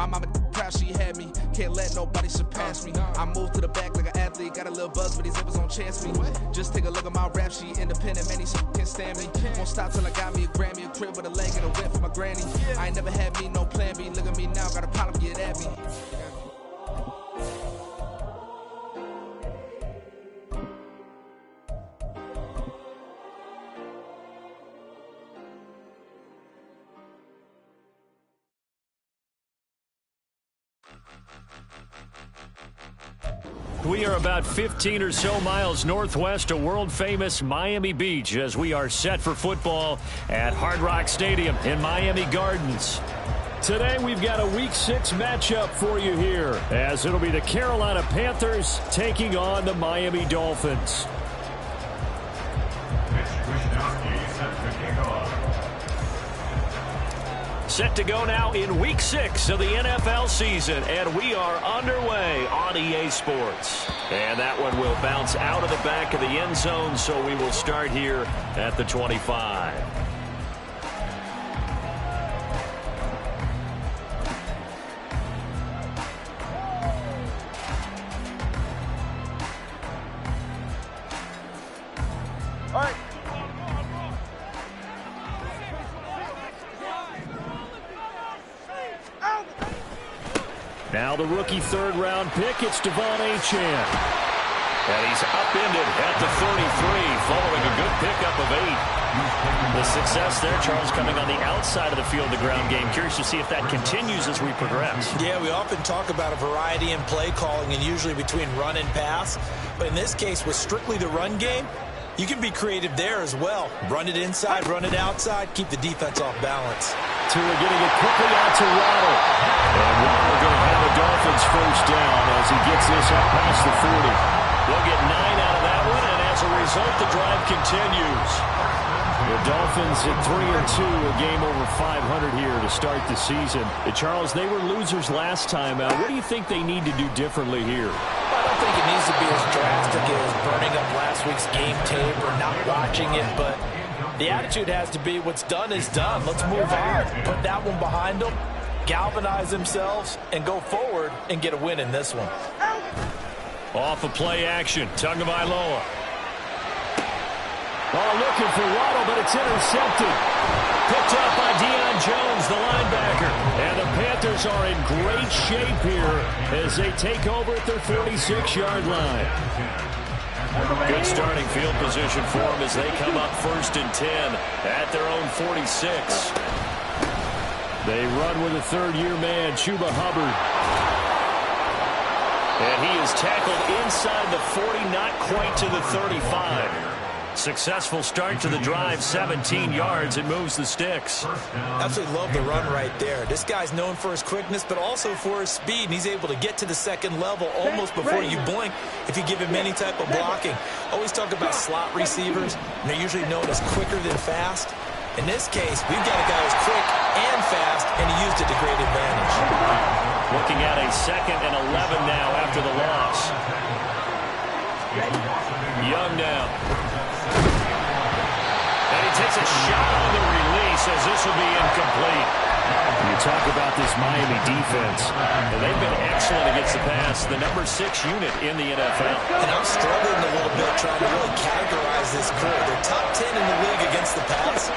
My mama proud she had me. Can't let nobody surpass me. I moved to the back like an athlete. Got a little buzz, but these zippers don't chance me. Just take a look at my rap sheet. Independent, man, these can't stand me. Won't stop till I got me a Grammy, a crib with a leg and a whip for my granny. I ain't never had me no plan B. Look at me now, got a problem, get at me. We are about 15 or so miles northwest of world-famous Miami Beach as we are set for football at Hard Rock Stadium in Miami Gardens. Today we've got a Week 6 matchup for you here, as it'll be the Carolina Panthers taking on the Miami Dolphins. Set to go now in Week 6 of the NFL season, and we are underway on EA Sports. And that one will bounce out of the back of the end zone, so we will start here at the 25. All right. Now the rookie third-round pick, it's Devon Achane. And he's upended at the 33, following a good pickup of 8. The success there, Charles, coming on the outside of the field, the ground game. Curious to see if that continues as we progress. Yeah, we often talk about a variety in play calling and usually between run and pass. But in this case, with strictly the run game, you can be creative there as well. Run it inside, run it outside, keep the defense off balance. Tua getting it quickly out to Waddle. And Waddle going to have a Dolphins first down as he gets this up past the 40. We'll get 9 out of that one, and as a result, the drive continues. The Dolphins at 3-2, a game over 500 here to start the season. Charles, they were losers last time out. What do you think they need to do differently here? I don't think it needs to be as drastic as burning up last week's game tape or not watching it, but the attitude has to be what's done is done. Let's move on. Put that one behind them, galvanize themselves, and go forward and get a win in this one. Off of play action, Tagovailoa. Oh, looking for Waddle, but it's intercepted. Picked up by Deion Jones, the linebacker. And the Panthers are in great shape here as they take over at their 46-yard line. Good starting field position for them as they come up 1st and 10 at their own 46. They run with a third-year man, Chuba Hubbard. And he is tackled inside the 40, not quite to the 35. Successful start to the drive, 17 yards. It moves the sticks. Absolutely love the run right there. This guy's known for his quickness, but also for his speed. And he's able to get to the second level almost before you blink if you give him any type of blocking. Always talk about slot receivers, and they're usually known as quicker than fast. In this case, we've got a guy who's quick and fast, and he used it to great advantage. Looking at a 2nd and 11 now after the loss. Young now. And he takes a shot on the release as this will be incomplete. You talk about this Miami defense. And they've been excellent against the pass. The number 6 unit in the NFL. And I'm struggling a little bit trying to really categorize this crew. They're top 10 in the league against the pass,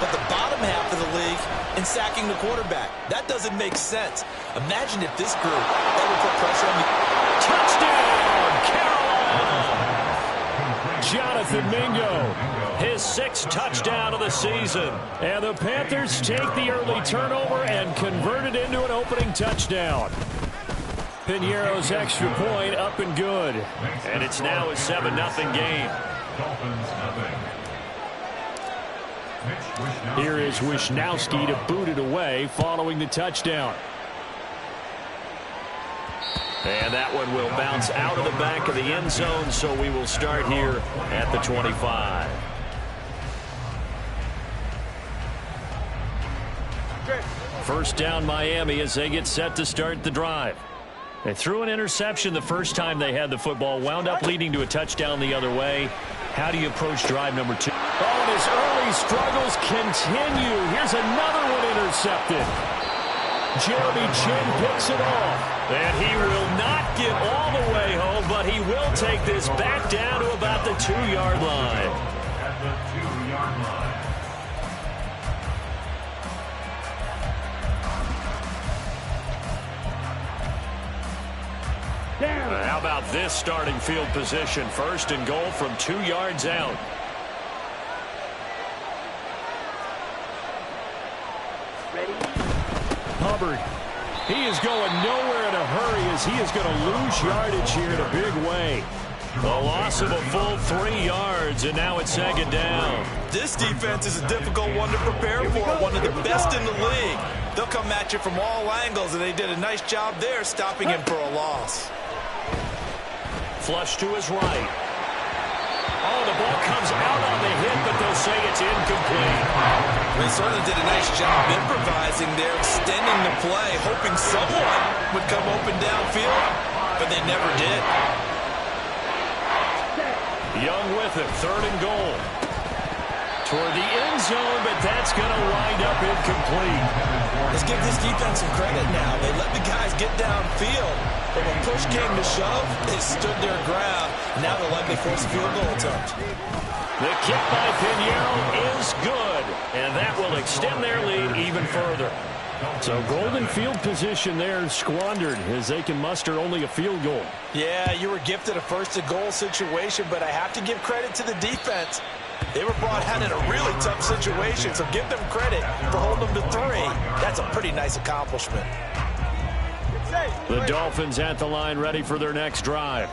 but the bottom half of the league in sacking the quarterback. That doesn't make sense. Imagine if this group ever put pressure on the touchdown, Carolina! Jonathan Mingo, his 6th touchdown of the season. And the Panthers take the early turnover and convert it into an opening touchdown. Pinheiro's extra point up and good. And it's now a 7-0 game. Here is Wisnowski to boot it away following the touchdown. And that one will bounce out of the back of the end zone, so we will start here at the 25. First down Miami as they get set to start the drive. They threw an interception the first time they had the football, wound up leading to a touchdown the other way. How do you approach drive number 2? Oh, and his early struggles continue. Here's another one intercepted. Jeremy Chin picks it off. And he will not get all the way home, but he will take this back down to about the 2-yard line. At the 2-yard line. How about this starting field position? 1st and goal from 2 yards out. Ready? Hubbard. He is going nowhere in a hurry as he is going to lose yardage here in a big way. The loss of a full 3 yards, and now it's 2nd down. This defense is a difficult one to prepare for, one of the best in the league. They'll come at you from all angles, and they did a nice job there stopping him for a loss. Flush to his right. Oh, the ball comes out on the hit, but they'll say it's incomplete. They certainly did a nice job improvising there, extending the play, hoping someone would come open downfield, but they never did. Young with it, 3rd and goal. Toward the end zone, but that's going to wind up incomplete. Let's give this defense some credit now. They let the guys get downfield, but when push came to shove, they stood their ground. Now they'll likely force a field goal attempt. The kick by Pinheiro is good, and that will extend their lead even further. So golden field position there squandered as they can muster only a field goal. Yeah, you were gifted a 1st and goal situation, but I have to give credit to the defense. They were brought out in a really tough situation, so give them credit for holding them to 3. That's a pretty nice accomplishment. The Dolphins at the line ready for their next drive.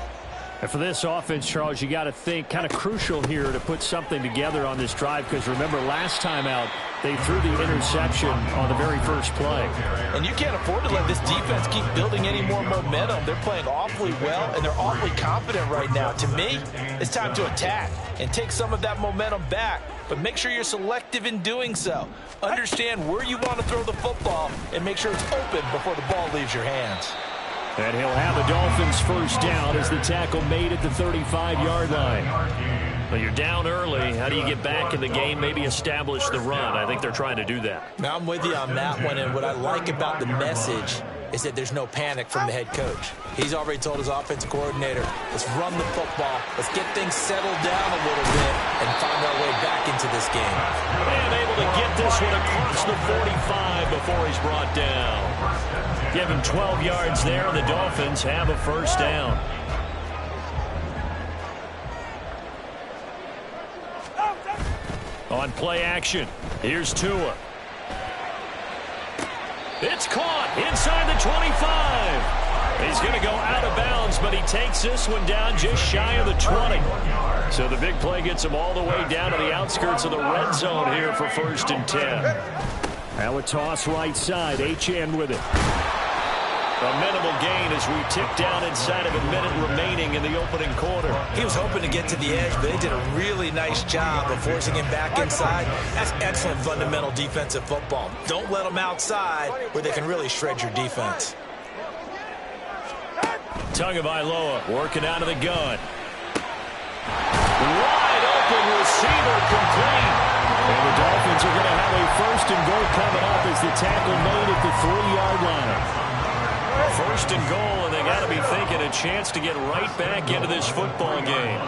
And for this offense, Charles, you got to think kind of crucial here to put something together on this drive because remember last time out they threw the interception on the very first play. And you can't afford to let this defense keep building any more momentum. They're playing awfully well and they're awfully confident right now. To me, it's time to attack and take some of that momentum back, but make sure you're selective in doing so. Understand where you want to throw the football and make sure it's open before the ball leaves your hands. And he'll have the Dolphins first down as the tackle made at the 35-yard line. Well, you're down early. How do you get back in the game, maybe establish the run? I think they're trying to do that. Now, I'm with you on that one, and what I like about the message is that there's no panic from the head coach. He's already told his offensive coordinator, let's run the football, let's get things settled down a little bit, and find our way back into this game. And able to get this one across the 45 before he's brought down. Give him 12 yards there, and the Dolphins have a first down. On play action, here's Tua. It's caught inside the 25. He's going to go out of bounds, but he takes this one down just shy of the 20. So the big play gets him all the way down to the outskirts of the red zone here for 1st and 10. Now a toss right side, HN with it. A minimal gain as we tick down inside of a minute remaining in the opening quarter. He was hoping to get to the edge, but they did a really nice job of forcing him back inside. That's excellent fundamental defensive football. Don't let them outside where they can really shred your defense. Tagovailoa working out of the gun. Wide open receiver complete. And the Dolphins are going to have a 1st and goal coming up as the tackle made at the 3-yard line. 1st and goal, and they got to be thinking a chance to get right back into this football game.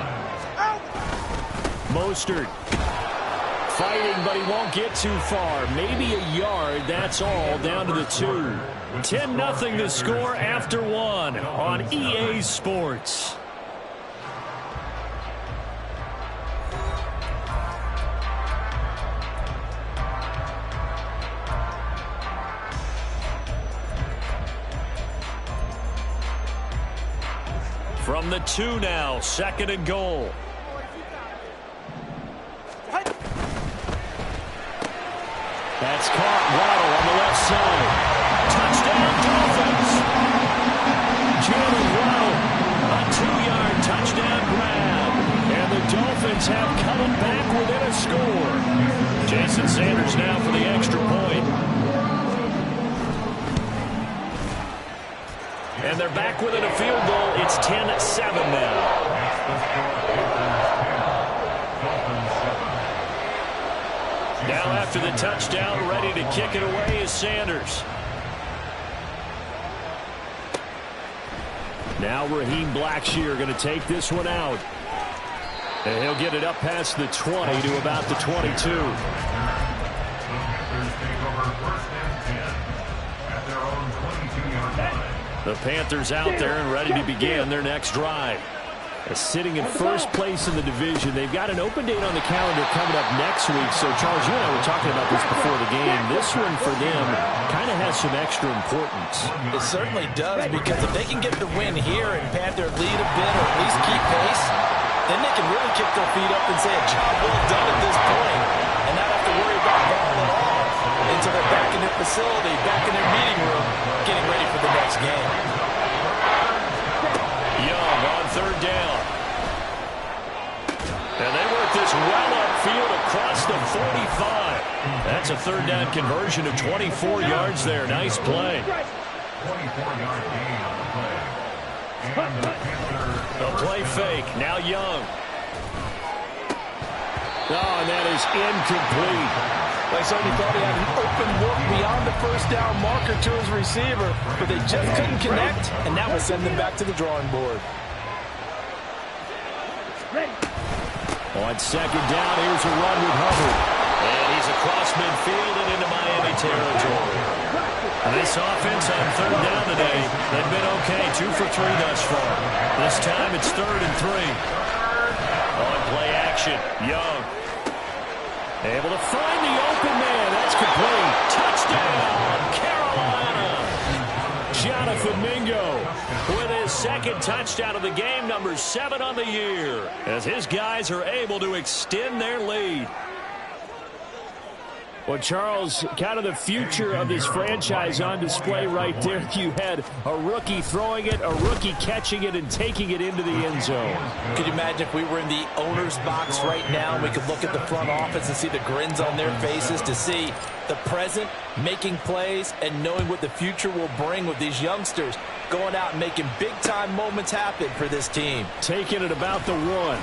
Mostert fighting, but he won't get too far. Maybe a yard, that's all, down to the 2. 10-0 the score after 1 on EA Sports. From the 2 now, 2nd and goal. That's caught. Waddle on the left side. Touchdown, Dolphins. Jalen Waddle, a 2-yard touchdown grab. And the Dolphins have cut it back within a score. Jason Sanders now for the extra point. And they're back within a field goal. It's 10-7 now. Now after the touchdown, ready to kick it away is Sanders. Now Raheem Blackshear going to take this one out. And he'll get it up past the 20 to about the 22. The Panthers out there and ready to begin their next drive. Sitting in first place in the division. They've got an open date on the calendar coming up next week. So, Charles, you and I were talking about this before the game. This one for them kind of has some extra importance. It certainly does, because if they can get the win here and pad their lead a bit or at least keep pace, then they can really kick their feet up and say a job well done at this point and not have to worry about ball at all until they're back in their facility, back in their meeting room, getting ready for the next game. Young on third down. And they work this well upfield across the 45. That's a third down conversion of 24 yards there. Nice play. 24-yard gain on the play. And the Panthers. A play fake. Now Young. Oh, and that is incomplete. They certainly thought he had an open look beyond the first down marker to his receiver, but they just couldn't connect, and that would send them back to the drawing board. On second down, here's a run with Hubbard. And he's across midfield and into Miami territory. This offense on third down today, they've been okay, 2 for 3 thus far. This time it's 3rd and 3. On play action, Young. Able to find the open man. That's complete. Touchdown, Carolina. Jonathan Mingo with his second touchdown of the game, number 7 on the year, as his guys are able to extend their lead. Well, Charles, kind of the future of this franchise on display right there. You had a rookie throwing it, a rookie catching it, and taking it into the end zone. Could you imagine if we were in the owner's box right now and we could look at the front office and see the grins on their faces, to see the present making plays and knowing what the future will bring with these youngsters going out and making big-time moments happen for this team. Taking it about the 1.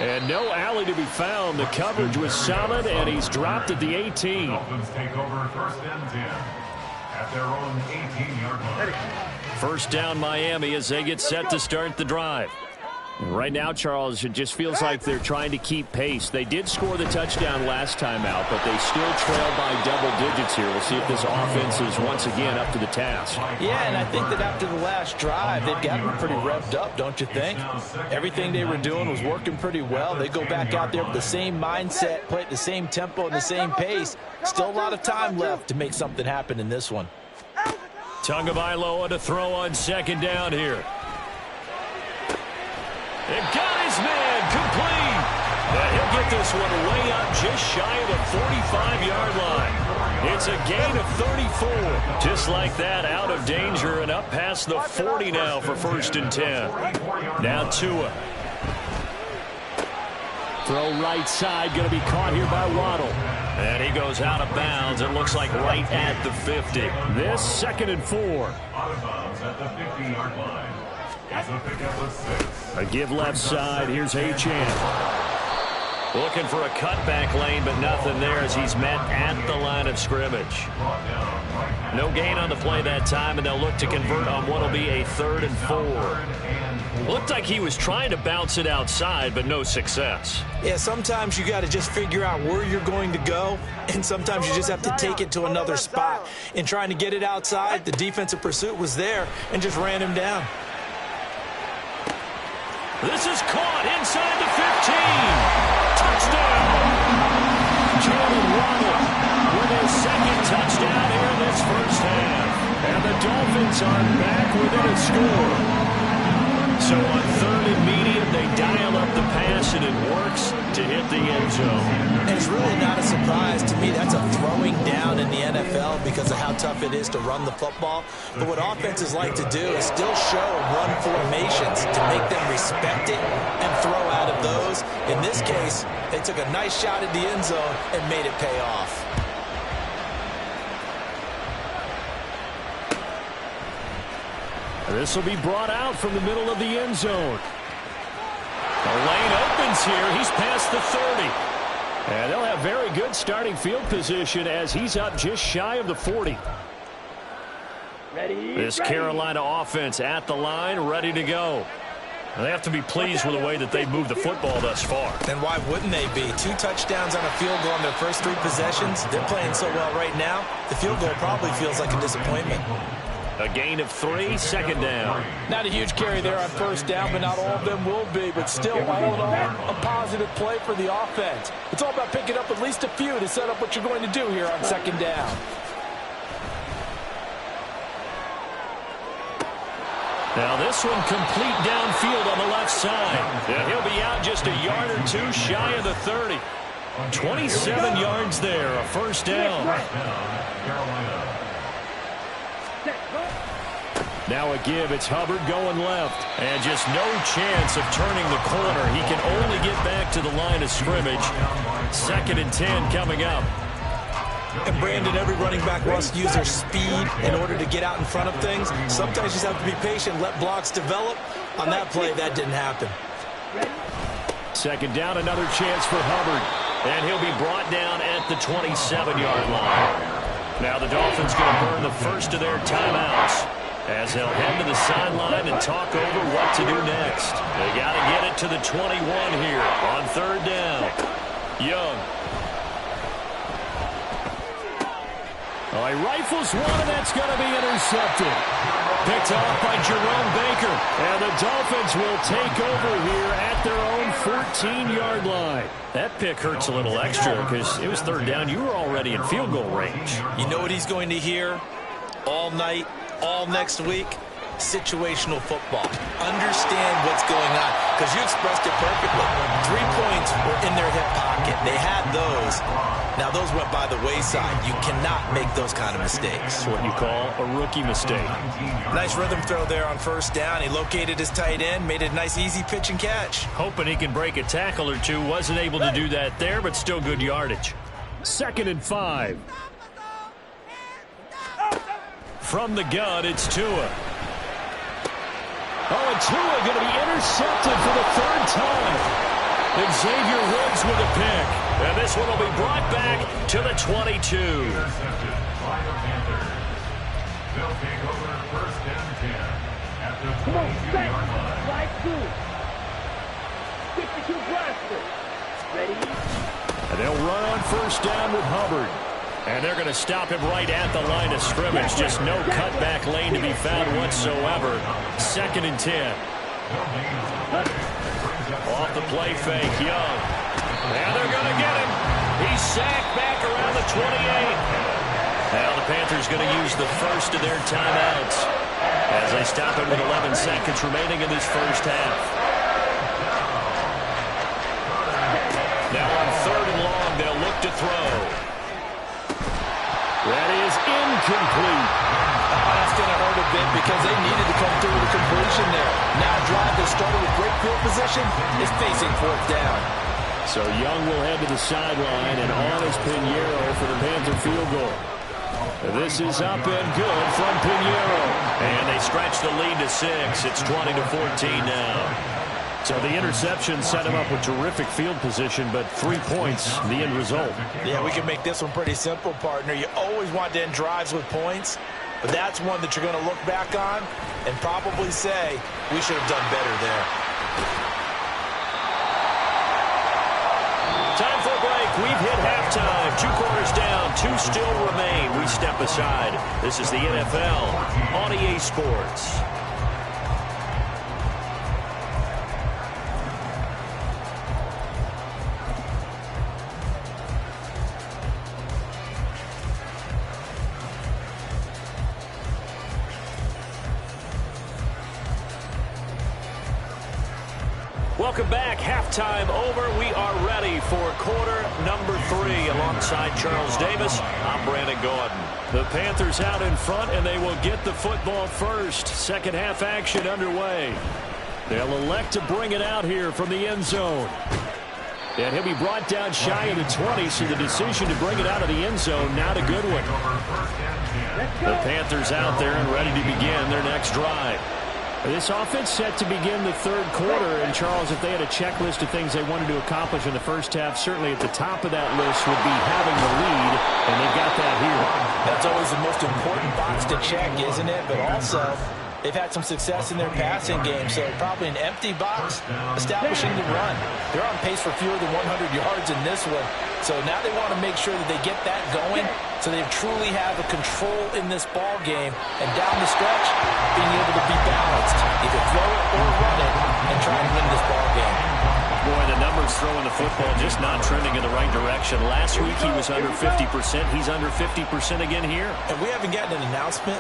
And no alley to be found. The coverage was solid, and he's dropped at the 18. Dolphins take over 1st and 10 at their own 18-yard line. First down Miami as they get set to start the drive. Right now, Charles, it just feels like they're trying to keep pace. They did score the touchdown last time out, but they still trail by double digits here. We'll see if this offense is once again up to the task. Yeah, and I think that after the last drive, they've got them pretty revved up, don't you think? Everything they were doing was working pretty well. They go back out there with the same mindset, play at the same tempo and the same pace. Still a lot of time left to make something happen in this one. Tagovailoa to throw on second down here. And got his man complete. And he'll get this one way up just shy of the 45-yard line. It's a gain of 34. Just like that, out of danger and up past the 40 now for 1st and 10. Now Tua. Throw right side, going to be caught here by Waddle. And he goes out of bounds. It looks like right at the 50. This 2nd and 4. Out of bounds at the 50-yard line. A give left side. Here's Achane. Looking for a cutback lane, but nothing there as he's met at the line of scrimmage. No gain on the play that time, and they'll look to convert on what will be a 3rd and 4. Looked like he was trying to bounce it outside, but no success. Yeah, sometimes you got to just figure out where you're going to go, and sometimes you just have to take it to another spot. In trying to get it outside, the defensive pursuit was there and just ran him down. This is caught inside the 15. Touchdown. Jalen Waddle with his 2nd touchdown here in this first half. And the Dolphins are back within a score. So on 3rd and medium, they dial up the pass, and it works to hit the end zone. And it's really not a surprise to me. That's a throwing down in the NFL because of how tough it is to run the football. But what offenses like to do is still show run formations to make them respect it and throw out of those. In this case, they took a nice shot at the end zone and made it pay off. This will be brought out from the middle of the end zone. The lane opens here. He's past the 30. And they'll have very good starting field position as he's up just shy of the 40. This Carolina offense at the line, ready to go. They have to be pleased with the way that they've moved the football thus far. And why wouldn't they be? 2 touchdowns on a field goal on their first 3 possessions. They're playing so well right now, the field goal probably feels like a disappointment. A gain of 3, second down. Not a huge carry there on first down, but not all of them will be. But still, all in all, a positive play for the offense. It's all about picking up at least a few to set up what you're going to do here on second down. Now this one complete downfield on the left side. And he'll be out just a yard or 2 shy of the 30. 27 yards there, a first down. Now a give, it's Hubbard going left. And just no chance of turning the corner. He can only get back to the line of scrimmage. 2nd and 10 coming up. And Brandon, every running back wants to use their speed in order to get out in front of things. Sometimes you just have to be patient, let blocks develop. On that play, that didn't happen. 2nd down, another chance for Hubbard. And he'll be brought down at the 27-yard line. Now the Dolphins going to burn the first of their timeouts as they'll head to the sideline and talk over what to do next. They got to get it to the 21 here on 3rd down. Young. Oh, he rifles one, and that's going to be intercepted. Picked off by Jerome Baker. And the Dolphins will take over here at their own 14-yard line. That pick hurts a little extra because it was 3rd down. You were already in field goal range. You know what he's going to hear all night, all next week? Situational football. Understand what's going on, because you expressed it perfectly. 3 points were in their hip pocket. They had those. Now those went by the wayside. You cannot make those kind of mistakes. That's what you call a rookie mistake. Nice rhythm throw there on first down. He located his tight end, made a nice easy pitch and catch. Hoping he can break a tackle or 2. Wasn't able to do that there, but still good yardage. 2nd and 5. From the gun, it's Tua. Oh, and Tua going to be intercepted for the 3rd time. Xavier Woods with a pick. And this one will be brought back to the 22. Intercepted by the Panthers. They'll take over 1st and 10 at the 22-yard line. Right through. 52 blaster. Ready? And they'll run on 1st down with Hubbard. And they're going to stop him right at the line of scrimmage. Just no cutback lane to be found whatsoever. 2nd and 10. Off the play fake, Young. And they're going to get him. He's sacked back around the 28. Now the Panthers going to use the first of their timeouts as they stop him with 11 seconds remaining in this first half. Now on 3rd and long, they'll look to throw. That is incomplete. That's going to hurt a bit because they needed to come through with a completion there. Now a drive that started with great field position is facing 4th down. So Young will head to the sideline, and on is Pinheiro for the Panther field goal. This is up and good from Pinheiro. And they stretch the lead to 6. It's 20-14 now. So the interception set him up with terrific field position, but 3 points, the end result. Yeah, we can make this one pretty simple, partner. You always want to end drives with points, but that's one that you're going to look back on and probably say, we should have done better there. Time for a break. We've hit halftime. 2 quarters down, 2 still remain. We step aside. This is the NFL on EA Sports. Welcome back. Halftime over. We are ready for quarter number 3. Alongside Charles Davis, I'm Brandon Gordon. The Panthers out in front, and they will get the football first. Second half action underway. They'll elect to bring it out here from the end zone. And he'll be brought down shy of the 20, so the decision to bring it out of the end zone, not a good one. The Panthers out there and ready to begin their next drive. This offense set to begin the third quarter. And, Charles, if they had a checklist of things they wanted to accomplish in the first half, certainly at the top of that list would be having the lead, and they got that here. That's always the most important box to check, isn't it? But also, they've had some success in their passing game, so probably an empty box establishing the run. They're on pace for fewer than 100 yards in this one, so now they want to make sure that they get that going so they truly have a control in this ball game, and down the stretch, being able to be balanced, either throw it or run it, and try to win this ball game. Boy, the numbers throwing the football just not trending in the right direction. Last week he was under 50%. He's under 50% again here. And we haven't gotten an announcement,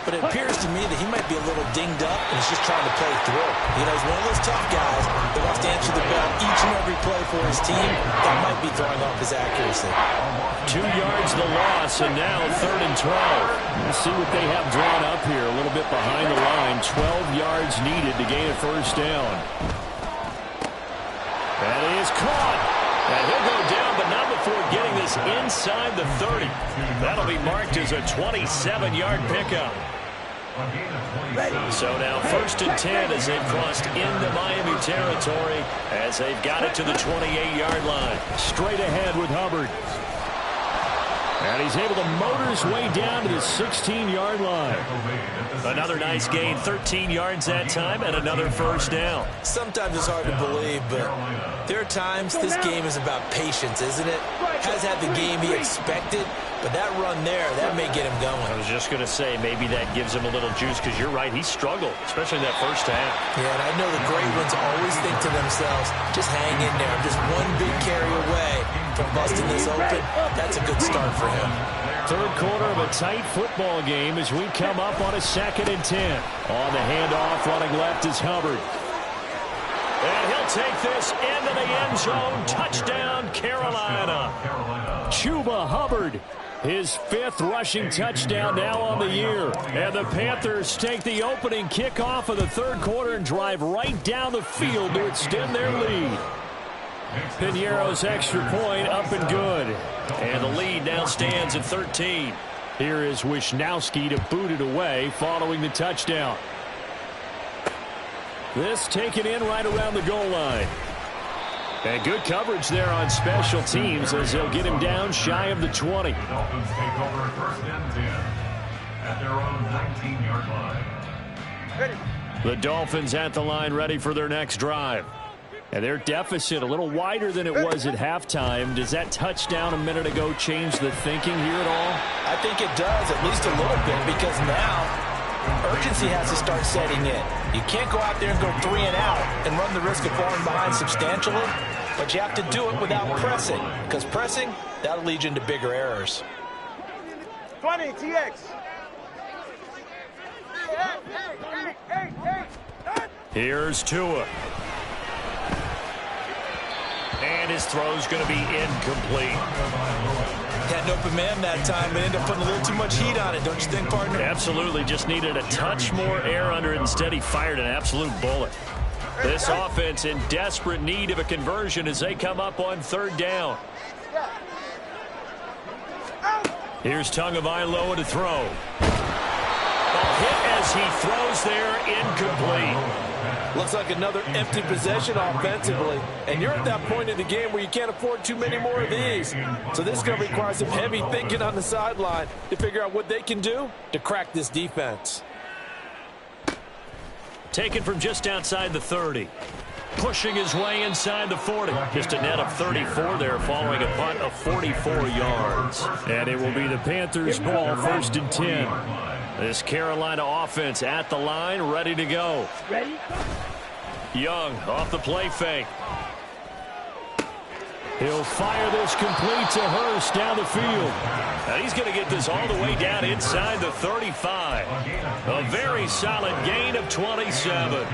but it appears to me that he might be a little dinged up and he's just trying to play through. You know, he's one of those tough guys that wants to answer the bell each and every play for his team. That might be throwing off his accuracy. 2 yards the loss, and now 3rd and 12. Let's see what they have drawn up here. A little bit behind the line. 12 yards needed to gain a first down. That is caught. And he'll go down, but not before getting this inside the 30. That'll be marked as a 27-yard pickup. So now 1st and 10 as they've crossed into Miami territory as they've got it to the 28-yard line. Straight ahead with Hubbard. And he's able to motor his way down to the 16-yard line. Another nice gain, 13 yards that time, and another first down. Sometimes it's hard to believe, but there are times this game is about patience, isn't it? Has had the game he expected, but that run there, that may get him going. I was just going to say, maybe that gives him a little juice, because you're right, he struggled, especially in that first half. Yeah, and I know the great ones always think to themselves, just hang in there, just one big carry away from busting this open. That's a good start for him. Third quarter of a tight football game as we come up on a 2nd and 10. On the handoff, running left is Hubbard. And he'll take this into the end zone. Touchdown, Carolina. Chuba Hubbard, his 5th rushing touchdown now on the year. And the Panthers take the opening kickoff of the third quarter and drive right down the field to extend their lead. Piñeiro's extra point up and good. And the lead now stands at 13. Here is Wisnowski to boot it away following the touchdown. This taken in right around the goal line. And good coverage there on special teams as they'll get him down shy of the 20. The Dolphins take over 1st and 10 at their own 19-yard line. Ready. The Dolphins at the line ready for their next drive. And their deficit a little wider than it was at halftime. Does that touchdown a minute ago change the thinking here at all? I think it does, at least a little bit, because now urgency has to start setting in. You can't go out there and go 3 and out and run the risk of falling behind substantially, but you have to do it without pressing, because pressing, that'll lead you into bigger errors. 20, TX. Here's Tua. And his throw's going to be incomplete. Had an open man that time, but ended up putting a little too much heat on it, don't you think, partner? Absolutely. Just needed a touch more air under it. Instead, he fired an absolute bullet. This offense in desperate need of a conversion as they come up on 3rd down. Here's Tagovailoa to throw. A hit as he throws there, incomplete. Looks like another empty possession offensively. And you're at that point in the game where you can't afford too many more of these. So this is going to require some heavy thinking on the sideline to figure out what they can do to crack this defense. Taken from just outside the 30. Pushing his way inside the 40. Just a net of 34 there following a punt of 44 yards. And it will be the Panthers' ball, 1st and 10. This Carolina offense at the line, ready to go. Ready? Young off the play fake. He'll fire this complete to Hurst down the field. And he's going to get this all the way down inside the 35. A very solid gain of 27.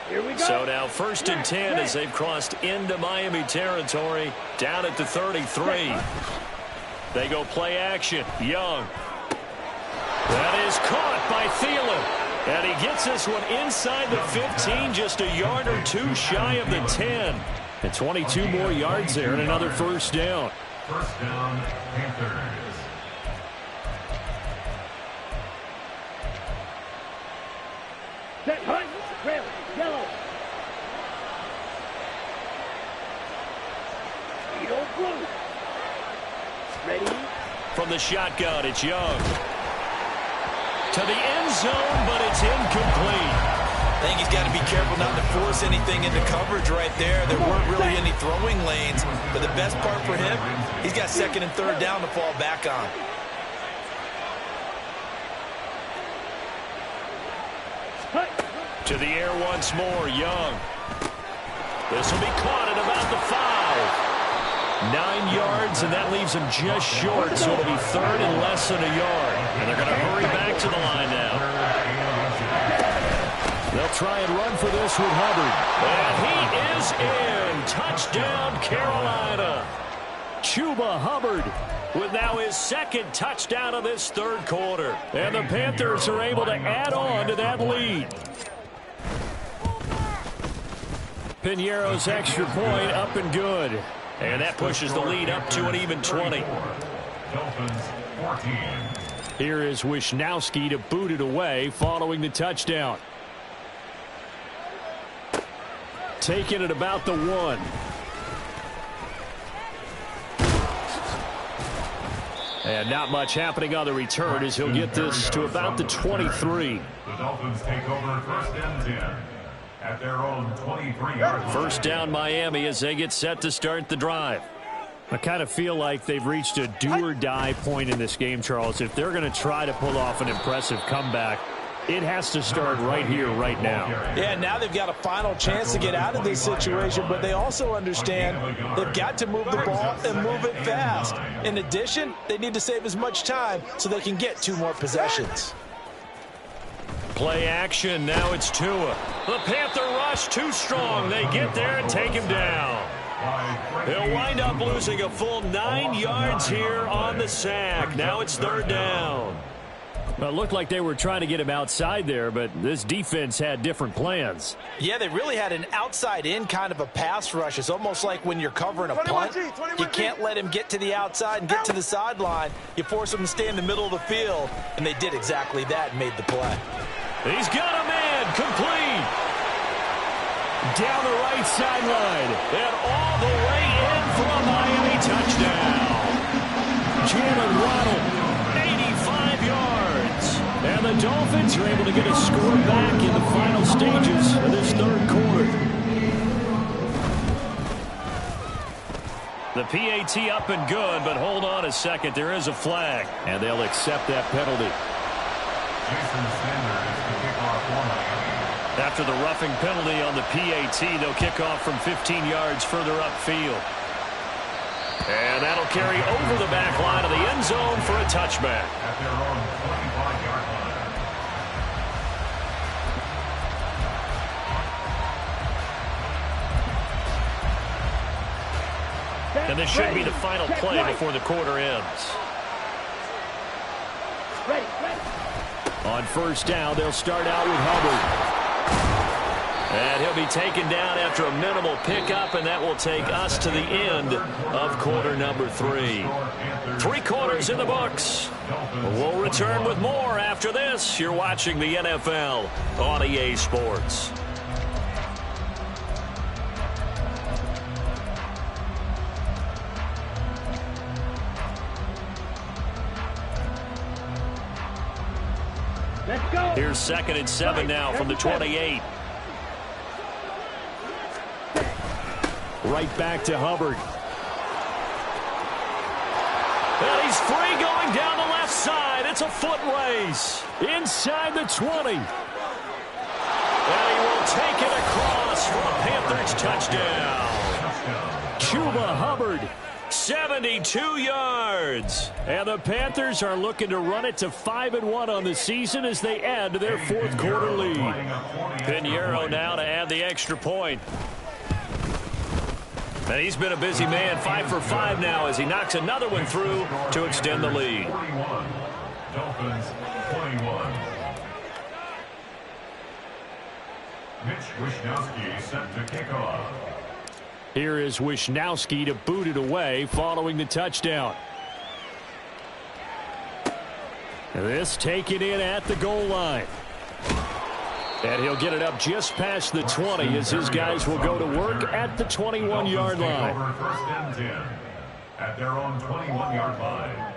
Here we go. So now 1st and 10 as they've crossed into Miami territory, down at the 33. They go play action. Young. That is caught by Thielen. And he gets this one inside the 15, just a yard or 2 shy of the 10. And 22 more yards there and another first down. First down, Panthers. Set, hut, rail, yellow. Yellow, blue. Ready? From the shotgun, it's Young. To the end zone, but it's incomplete. I think he's got to be careful not to force anything into coverage right there. There weren't really any throwing lanes, but the best part for him, he's got second and third down to fall back on. To the air once more, Young. This will be caught at about the 5. 9 yards, and that leaves him just short, so it'll be third and less than a yard. And they're going to hurry back to the line now. They'll try and run for this with Hubbard. And he is in. Touchdown, Carolina. Chuba Hubbard with now his second touchdown of this third quarter. And the Panthers are able to add on to that lead. Piñeiro's extra point up and good. And that pushes the lead up to an even 20. Dolphins 14. Here is Wisnowski to boot it away following the touchdown. Taking it about the 1. And not much happening on the return as he'll get this to about the 23. The Dolphins take over first and 10 at their own 23-yard line. First down Miami as they get set to start the drive. I kind of feel like they've reached a do-or-die point in this game, Charles. If they're going to try to pull off an impressive comeback, it has to start right here, right now. Yeah, now they've got a final chance to get out of this situation, but they also understand they've got to move the ball and move it fast. In addition, they need to save as much time so they can get 2 more possessions. Play action, now it's Tua. The Panther rush too strong. They get there and take him down. They'll wind up losing a full 9 yards here on the sack. Now it's third down. Well, it looked like they were trying to get him outside there, but this defense had different plans. Yeah, they really had an outside-in kind of a pass rush. It's almost like when you're covering a punt. You can't let him get to the outside and get to the sideline. You force him to stay in the middle of the field, and they did exactly that and made the play. He's got a man, complete. Down the right sideline, and all the way in for a Miami touchdown. Jalen Waddle, 85 yards. And the Dolphins are able to get a score back in the final stages of this third quarter. The PAT up and good, but hold on a second. There is a flag, and they'll accept that penalty. Jason Sanders to kick off for Miami. After the roughing penalty on the PAT, they'll kick off from 15 yards further upfield. And that'll carry over the back line of the end zone for a touchback. At their own 25-yard line. And this should be the final play before the quarter ends. On first down, they'll start out with Hubbard. And he'll be taken down after a minimal pickup, and that will take us to the end of quarter number 3. 3 quarters in the books. We'll return with more after this. You're watching the NFL on EA Sports. Let's go. Here's 2nd and 7 now from the 28. Right back to Hubbard. And he's free going down the left side. It's a foot race. Inside the 20. And he will take it across for a Panthers touchdown. Chuba Hubbard, 72 yards. And the Panthers are looking to run it to 5-1 on the season as they add to their 4th quarter lead. Piñeiro now to add the extra point. And he's been a busy man, 5 for 5 now as he knocks another one through to extend the lead. Dolphins 21. Mitch Wisnowski set to kick off. Here is Wisnowski to boot it away following the touchdown. And this taken in at the goal line. And he'll get it up just past the 20 as his guys will go to work at the 21-yard line. First and 10 at their own 21-yard line.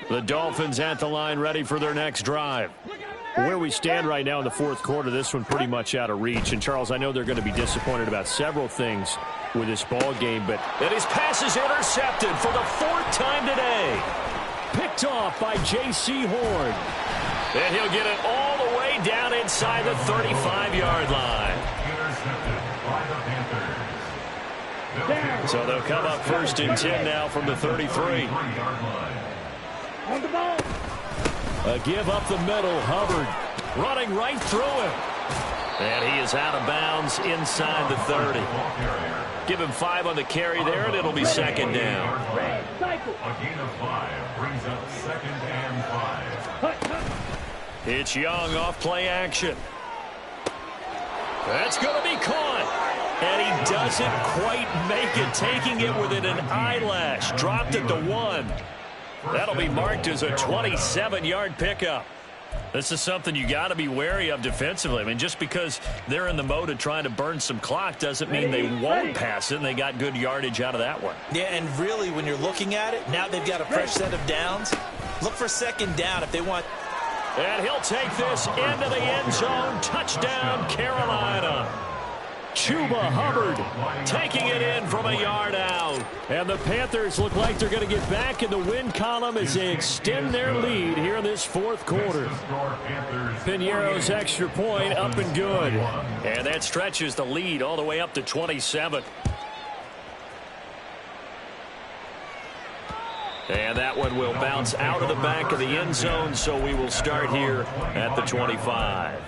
The Dolphins at the line ready for their next drive. Where we stand right now in the fourth quarter, this one pretty much out of reach. And, Charles, I know they're going to be disappointed about several things with this ball game, but that his pass is intercepted for the fourth time today. Picked off by J.C. Horn. And he'll get it all the way down inside the 35-yard line. Intercepted by the Panthers. So they'll come up first and 10 now from the 33. On the ball. A give up the middle. Hubbard running right through him. And he is out of bounds inside the 30. Give him 5 on the carry there, and it'll be second down. Cycle. A gain of 5 brings up second and 5. It's Young off play action. That's going to be caught. And he doesn't quite make it, taking it within an eyelash. Dropped it to 1. That'll be marked as a 27-yard pickup. This is something you got to be wary of defensively. I mean, just because they're in the mode of trying to burn some clock doesn't mean they won't pass it, and they got good yardage out of that one. Yeah, and really, when you're looking at it, now they've got a fresh set of downs. Look for second down if they want. And he'll take this into the end zone. Touchdown, Carolina. Chuba Hubbard taking it in from a yard out. And the Panthers look like they're going to get back in the win column as they extend their lead here in this fourth quarter. Piñeiro's extra point up and good. And that stretches the lead all the way up to 27. And that one will bounce out of the back of the end zone, so we will start here at the 25.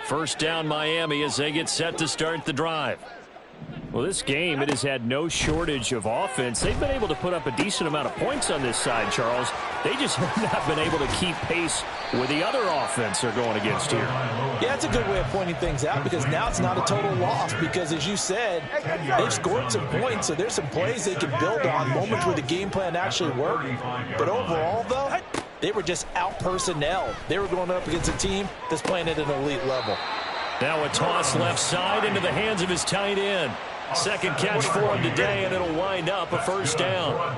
First down Miami as they get set to start the drive. Well, this game, it has had no shortage of offense. They've been able to put up a decent amount of points on this side, Charles. They just have not been able to keep pace with the other offense they're going against here. Yeah, that's a good way of pointing things out because now it's not a total loss because, as you said, they've scored some points, so there's some plays they can build on, moments where the game plan actually worked. But overall, though, they were just out-personnel. They were going up against a team that's playing at an elite level. Now a toss left side into the hands of his tight end. Second catch for him today, and it'll wind up a first down.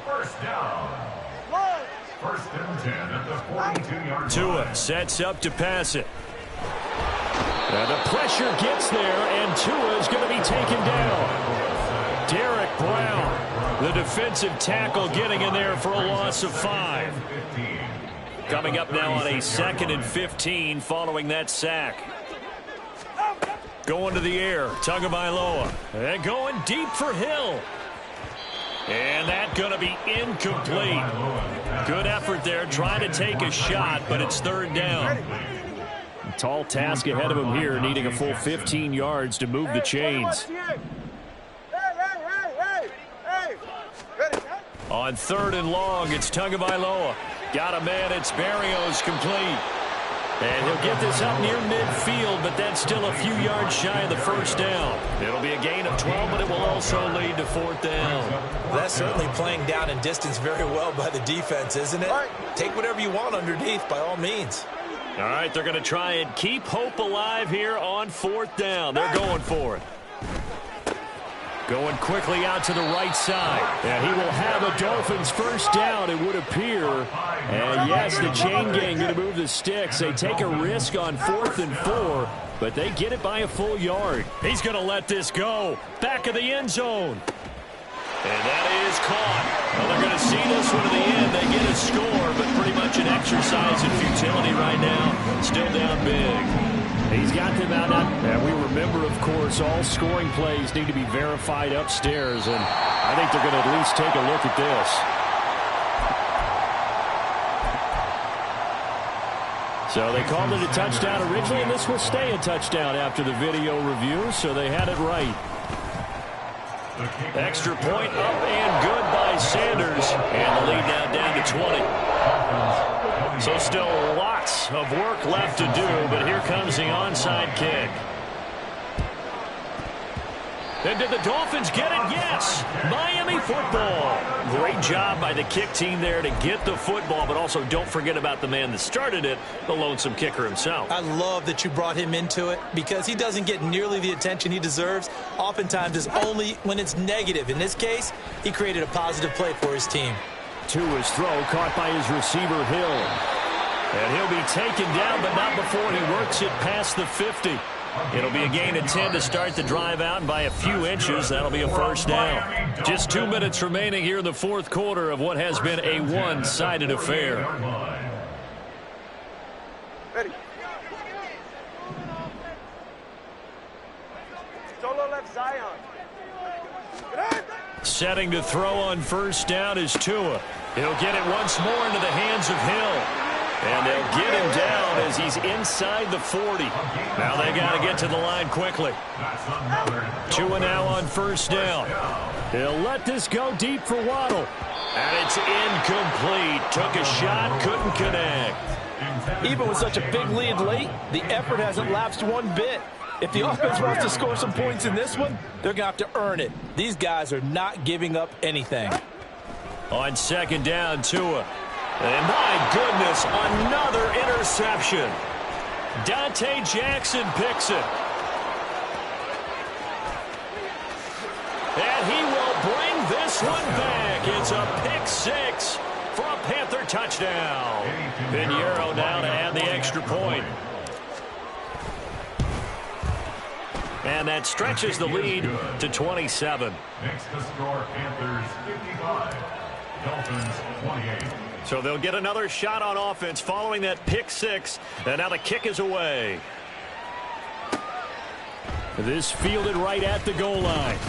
First down. First and 10 at the 42-yard line. Tua sets up to pass it. And the pressure gets there, and Tua is going to be taken down. Derek Brown, the defensive tackle, getting in there for a loss of 5. Coming up now on a 2nd and 15 following that sack. Going to the air, Tagovailoa. And going deep for Hill. And that's going to be incomplete. Good effort there, trying to take a shot, but it's third down. A tall task ahead of him here, needing a full 15 yards to move the chains. On 3rd and long, it's Tagovailoa. Got a man, it's Berrios, complete. And he'll get this up near midfield, but that's still a few yards shy of the first down. It'll be a gain of 12, but it will also lead to 4th down. That's certainly playing down in distance very well by the defense, isn't it? Take whatever you want underneath, by all means. All right, they're going to try and keep hope alive here on 4th down. They're going for it. Going quickly out to the right side. And he will have a Dolphins first down, it would appear. And yes, the chain gang going to move the sticks. They take a risk on 4th and 4, but they get it by a full yard. He's going to let this go. Back of the end zone. And that is caught. Well, they're going to see this one to the end. They get a score, but pretty much an exercise in futility right now. Still down big. He's got them out. And we remember, of course, all scoring plays need to be verified upstairs. And I think they're going to at least take a look at this. So they called it a touchdown originally, and this will stay a touchdown after the video review, so they had it right. Extra point up and good by Sanders. And the lead now down to 20. So still lots of work left to do, but here comes the onside kick. And did the Dolphins get it? Yes. Miami football. Great job by the kick team there to get the football, but also don't forget about the man that started it, the lonesome kicker himself. I love that you brought him into it because he doesn't get nearly the attention he deserves. Oftentimes it's only when it's negative. In this case, he created a positive play for his team. Tua's throw caught by his receiver, Hill. And he'll be taken down, but not before he works it past the 50. It'll be a gain of 10 to start the drive out, and by a few inches, that'll be a first down. Just 2 minutes remaining here in the fourth quarter of what has been a one-sided affair. Ready. Solo left Zion. Setting to throw on first down is Tua. He'll get it once more into the hands of Hill. And they'll get him down as he's inside the 40. Now they got to get to the line quickly. Tua now on first down. He'll let this go deep for Waddle. And it's incomplete. Took a shot, couldn't connect. Even with such a big lead late, the effort hasn't lapsed one bit. If the offense wants to score some points in this one, they're going to have to earn it. These guys are not giving up anything. On second down, Tua. And my goodness, another interception. Dante Jackson picks it. And he will bring this one back. It's a pick six for a Panther touchdown. Pinheiro now to add the extra point. And that stretches the lead to 27. Next to score, Panthers 55, Dolphins 28. So they'll get another shot on offense following that pick six. And now the kick is away. This fielded right at the goal line.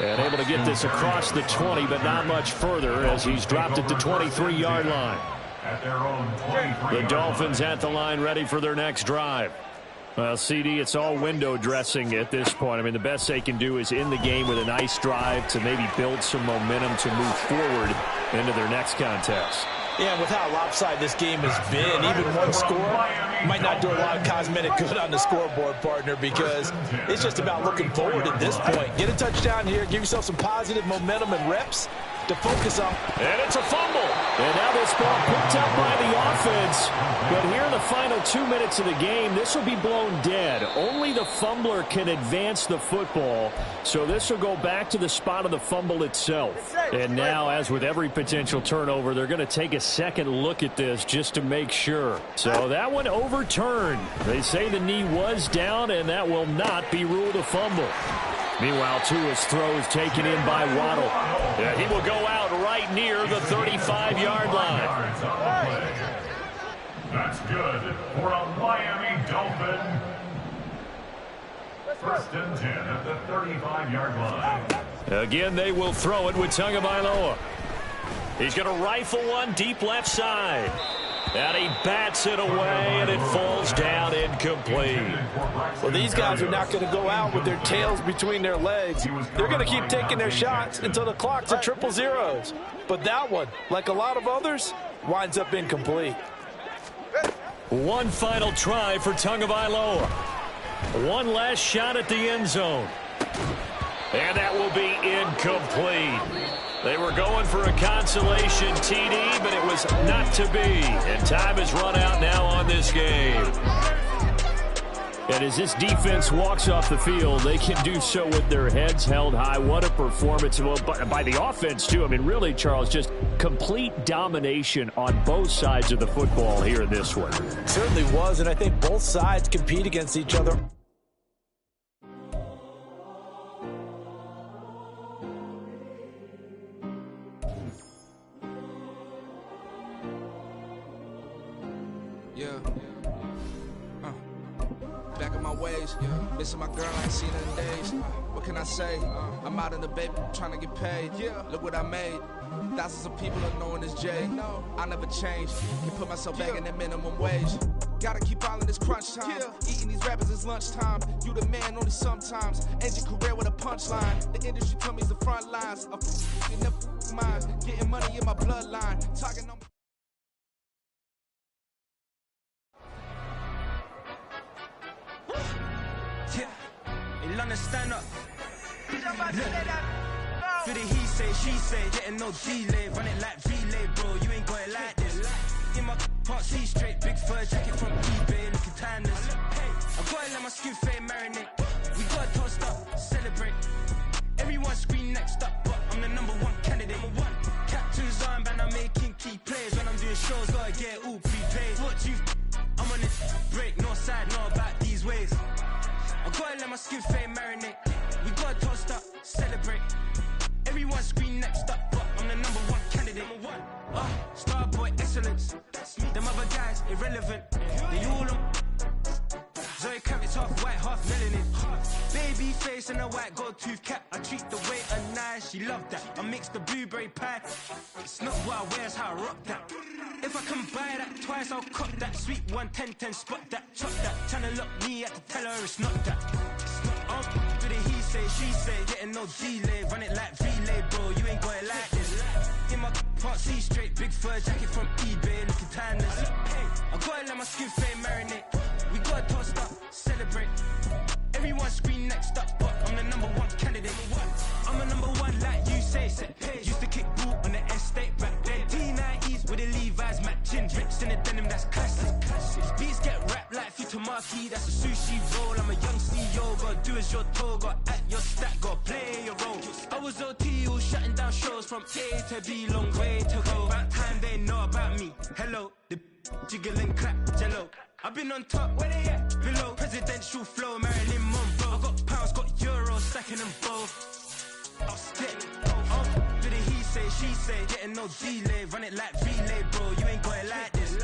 And able to get this across the 20, but not much further as he's dropped it to 23-yard line. At their own 23. The Dolphins at the line ready for their next drive. Well, CD, it's all window dressing at this point. I mean, the best they can do is in the game with a nice drive to maybe build some momentum to move forward into their next contest. Yeah, and with how lopsided this game has been, even one score might not do a lot of cosmetic good on the scoreboard, partner, because it's just about looking forward at this point. Get a touchdown here, give yourself some positive momentum and reps to focus on. And it's a fumble. And now this ball picked up by the offense. But here in the final 2 minutes of the game, this will be blown dead. Only the fumbler can advance the football. So this will go back to the spot of the fumble itself. And now, as with every potential turnover, they're going to take a second look at this just to make sure. So that one overturned. They say the knee was down, and that will not be ruled a fumble. Meanwhile, Tua's throw is taken in by Waddle. Yeah, he will go out right near the 35-yard line. That's good for a Miami Dolphin. First and 10 at the 35-yard line. Again, they will throw it with Tagovailoa. He's going to rifle one deep left side. And he bats it away, and it falls down incomplete. Well, these guys are not going to go out with their tails between their legs. They're going to keep taking their shots until the clock's at 0-0. But that one, like a lot of others, winds up incomplete. One final try for Tagovailoa. One last shot at the end zone. And that will be incomplete. They were going for a consolation TD, but it was not to be. And time has run out now on this game. And as this defense walks off the field, they can do so with their heads held high. What a performance by the offense, too. I mean, really, Charles, just complete domination on both sides of the football here in this one. It certainly was, and I think both sides compete against each other. Back in my ways, missing my girl, I ain't seen her in days. What can I say? I'm out in the baby, trying to get paid. Look what I made. Thousands of people are knowing this Jay. I never change. Can put myself back in that minimum wage. Gotta keep following this crunch time. Eating these rappers is lunchtime. You the man only sometimes. End your career with a punchline. The industry told me it's the front lines. A never mine. Getting money in my bloodline. Talking on. Yeah. In London, stand up. For the he say, she say, getting no delay. Run it like relay, bro, you ain't got it like this. In my can't see straight, big fur jacket from eBay, looking timeless. I gotta let my skin fade marinate. We gotta toast up, celebrate. Everyone scream next up, but I'm the #1 candidate. Captain's armband, I'm making key plays. When I'm doing shows, gotta get all prepaid. What you I'm on this break, no side, no about these ways. I gotta let my skin fade marinate. We gotta toast up, celebrate. Everyone scream next up, but I'm the #1 candidate. Starboy excellence. Them other guys irrelevant. They all on. Zoe Kravitz half white, half melanin. Baby face and a white gold tooth cap. I treat the waiter nice, she love that. I mix the blueberry pie. It's not what I wear, it's how I rock that. If I can buy that twice, I'll cop that. Sweet 110, spot that, chop that. Tryna lock me, I have to tell her it's not that. For the he say, she say, getting no delay. Run it like relay, bro, you ain't got it like this. In my can't see straight, big fur jacket from eBay, looking timeless. I gotta let my skin fade marinate. We gotta toast up, celebrate. Everyone scream next up, but I'm the #1 candidate. I'm a #1 like you say. Used to kick ball on the estate back then. T90s with the Levi's matching. Rips in the denim, that's classic. Beats get wrapped like Futamaki, that's a sushi roll. I'm a young CEO, gotta do as you're told. Gotta act your stack, gotta play your role. I was OT, all shutting down shows from A to B, long way to go. About time they know about me. Hello, the jiggle and clap, jello. I've been on top, where they at? Below, presidential flow, Marilyn Monroe. I got pounds, got euros, stacking them both. I'll stick, for the he say, she say, getting no delay. Run it like relay, bro, you ain't got it like this.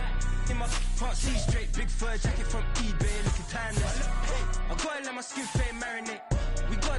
In my can't see straight, big fur jacket from eBay, looking timeless. I gotta let my skin fade marinate. We gotta